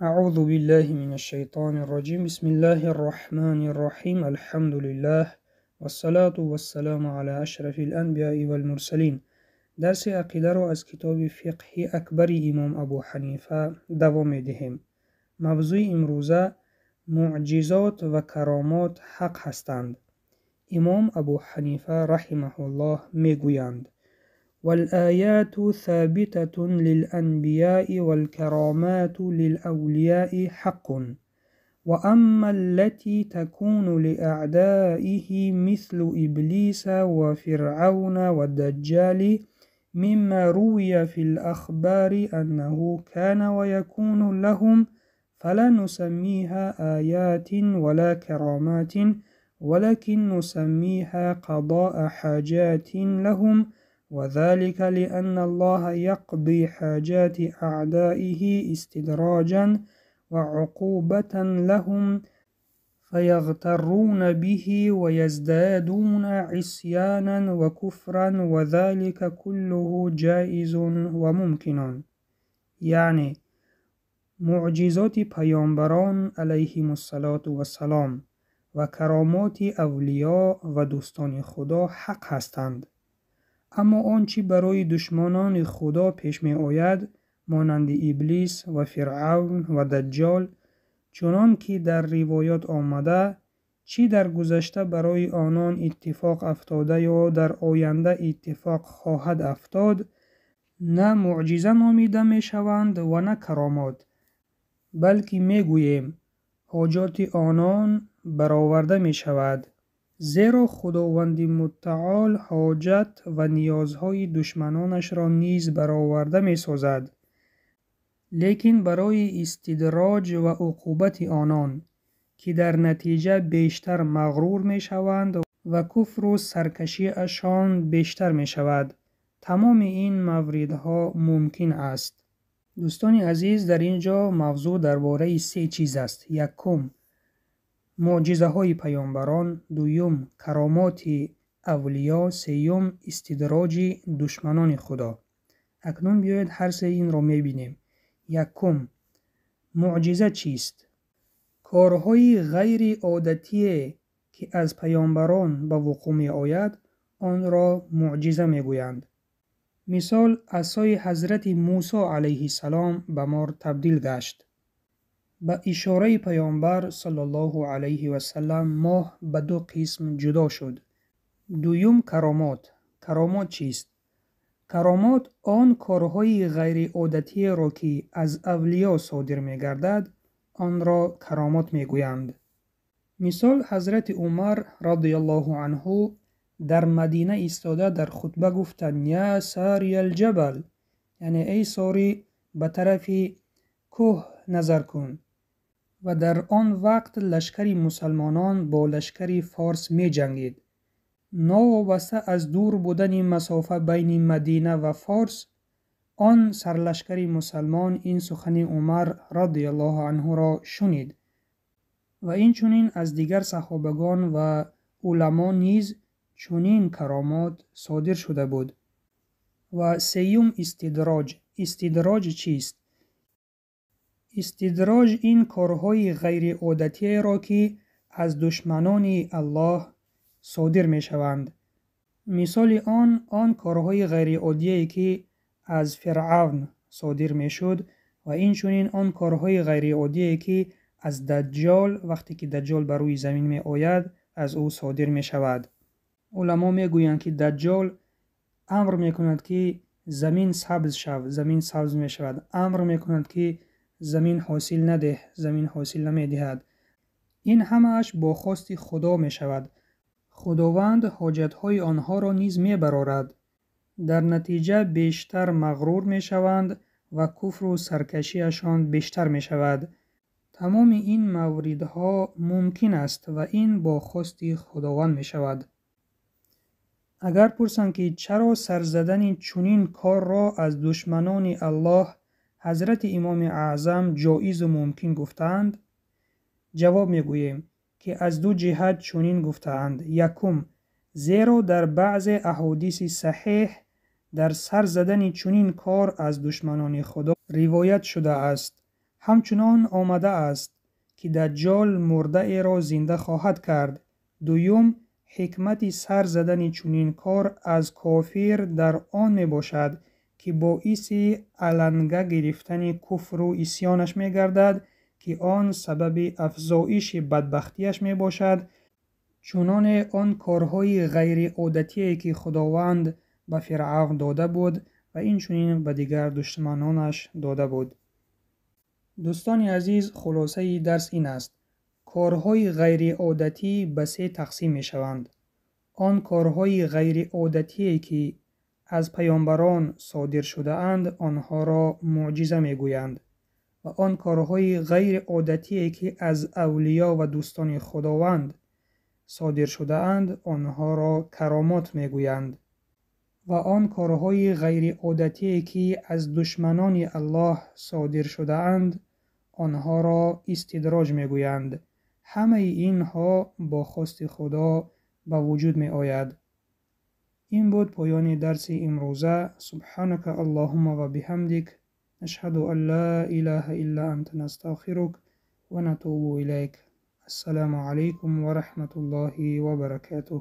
اعوذ بالله من الشیطان الرجیم. بسم الله الرحمن الرحیم. الحمد لله والصلاة والسلام علی اشرف الانبیاء والمرسلین. درس عقیده را از کتاب فقه اکبر امام ابو حنیفه دوام می‌دهیم. موضوع امروزه معجزات و کرامات حق هستند. امام ابو حنیفه رحمه الله میگویند: والآيات ثابتة للأنبياء والكرامات للأولياء حق، وأما التي تكون لأعدائه مثل إبليس وفرعون والدجال مما روي في الأخبار أنه كان ويكون لهم فلا نسميها آيات ولا كرامات، ولكن نسميها قضاء حاجات لهم، وذلك لأن الله يقضي حاجات أعدائه استدراجا وعقوبة لهم فيغترون به ويزدادون عصيانا وكفرا، وذلك كله جائز وممكن. یعنی معجزات پیامبران علیهم السلام و کرامات اولیاء و دوستان خدا حق هستند، اما آنچه برای دشمنان خدا پیش می آید مانند ابلیس و فرعون و دجال، چنان که در روایات آمده، چی در گذشته برای آنان اتفاق افتاده یا در آینده اتفاق خواهد افتاد، نه معجزه نامیده می شوند و نه کرامات، بلکه می گوییم حاجات آنان برآورده می شود، زیرا خداوند متعال حاجت و نیازهای دشمنانش را نیز برآورده می سازد، لیکن برای استدراج و عقوبت آنان که در نتیجه بیشتر مغرور می شوند و کفر و سرکشی اشان بیشتر می شود. تمام این موردها ممکن است. دوستان عزیز، در اینجا موضوع درباره 3 چیز است. یکم معجزه های پیامبران، دوم کرامات اولیا، سوم استدراج دشمنان خدا. اکنون بیایید هر سه این را میبینیم. یکم، معجزه چیست؟ کارهای غیر عادتی که از پیامبران به وقوع می آید آن را معجزه میگویند. مثال عصای حضرت موسی علیه السلام به مار تبدیل گشت. به اشاره پیامبر صلی الله علیه و سلم ماه به 2 قسم جدا شد. دوم کرامات. کرامات چیست؟ کرامات آن کارهای غیر عادتی را که از اولیا صادر می گردد آن را کرامات می گویند. مثال حضرت عمر رضی الله عنه در مدینه ایستاده در خطبه گفتند: یا ساری الجبل، یعنی ای ساری به طرف کوه نظر کن. و در آن وقت لشکر مسلمانان با لشکر فارس می جنگید. ناوابسته از دور بودن مسافه بین مدینه و فارس، آن سرلشکر مسلمان این سخن عمر رضی الله عنه را شنید و این چنین از دیگر صحابگان و علما نیز چنین کرامات صادر شده بود. و سیوم استدراج. استدراج چیست؟ استدراج این کارهای غیر عادتی را که از دشمنان الله صادر می شوند. مثال آن کارهای غیر عادی که از فرعون صادر می شد و این چنین آن کارهای غیر عادی که از دجال، وقتی که دجال بر روی زمین می آید، از او صادر می شود. علما می گویند که دجال امر می کند که زمین سبز شود، زمین سبز می شود. امر می کند که زمین حاصل نده، زمین حاصل نمی دهد. این همه‌اش با خواست خدا می شود. خداوند حاجتهای آنها را نیز می برآورد. در نتیجه بیشتر مغرور می شوند و کفر و سرکشیشان بیشتر می شود. تمام این موردها ممکن است و این با خواست خداوند می شود. اگر پرسند که چرا سرزدن چنین کار را از دشمنان الله حضرت امام اعظم جایز و ممکن گفتند، جواب می گوییم که از 2 جهت چنین گفتند. یکم، زیرا در بعض احادیث صحیح در سر زدن چنین کار از دشمنان خدا روایت شده است همچنان آمده است که دجال مرده را زنده خواهد کرد. دوم، حکمت سر زدن چنین کار از کافر در آن می باشد که باعث علنگه گرفتن کفر و عصیانش می گردد که آن سبب افزایش بدبختیش می باشد، چنان آن کارهای غیر عادتی که خداوند به فرعون داده بود و این چنین به دیگر دشمنانش داده بود. دوستان عزیز، خلاصه درس این است: کارهای غیر عادتی به سه تقسیم می شوند. آن کارهای غیر عادتی که از پیامبران صادر شده اند آنها را معجزه می گویند و آن کارهای غیر عادتی که از اولیا و دوستان خداوند صادر شده اند آنها را کرامات می گویند و آن کارهای غیر عادتی که از دشمنان الله صادر شده اند آنها را استدراج می گویند. همه اینها با خواست خدا به وجود می آید. این بود پایان درس امروزه. سبحانك اللهم و بحمدک، نشهد ان لا اله الا انت، نستغفرک و نتوب الیک. السلام علیکم و رحمت الله و برکاته.